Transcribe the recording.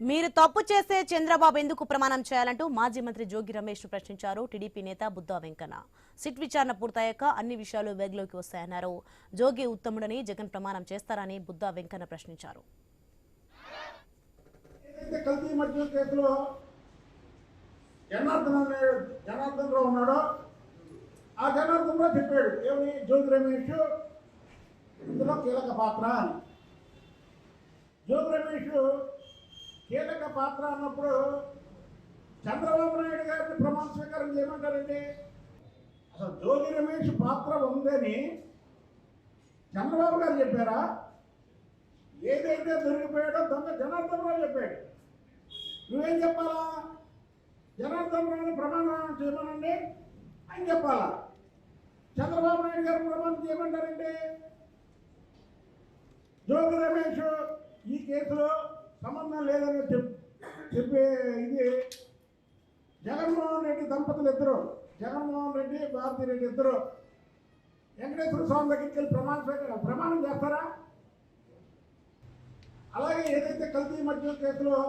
మీరు తప్పు చేస్తే చంద్రబాబు ఎందుకు ప్రమాణం చేయాలంటూ మాజీ మంత్రి జోగి రమేష్ ప్రశ్నించారు టీడీపీ నేత బుద్దా వెంకన్న. సిట్ విచారణ పూర్తయ్యాక అన్ని విషయాలు వెలుగులోకి వస్తాయన్నారు. జోగి ఉత్తముడని జగన్ ప్రమాణం చేస్తారని బుద్దా వెంకన్న ప్రశ్నించారు. కీలక పాత్ర అన్నప్పుడు చంద్రబాబు నాయుడు గారిని ప్రమాణ స్వీకారం చేయమంటారండి. అసలు జోగి రమేష్ పాత్ర ఉందని చంద్రబాబు గారు చెప్పారా? ఏదైతే దొరికిపోయాడో దొంగ జనార్దన్ రావు చెప్పాడు. నువ్వేం చెప్పాలా? జనార్దన్ రావుని ప్రమాణం చేయమనండి అని చెప్పాలా? చంద్రబాబు నాయుడు గారు ప్రమాణం చేయమంటారండి. జోగి రమేష్ ఈ కేసులో సంబంధం లేదని చెప్పే ఇది జగన్మోహన్ రెడ్డి దంపతులు ఇద్దరు, జగన్మోహన్ రెడ్డి భారతీ రెడ్డి ఇద్దరు వెంకటేశ్వర స్వామి దగ్గరికి వెళ్ళి ప్రమాణం చేస్తారా? అలాగే ఏదైతే కల్తీ మద్యం కేసులో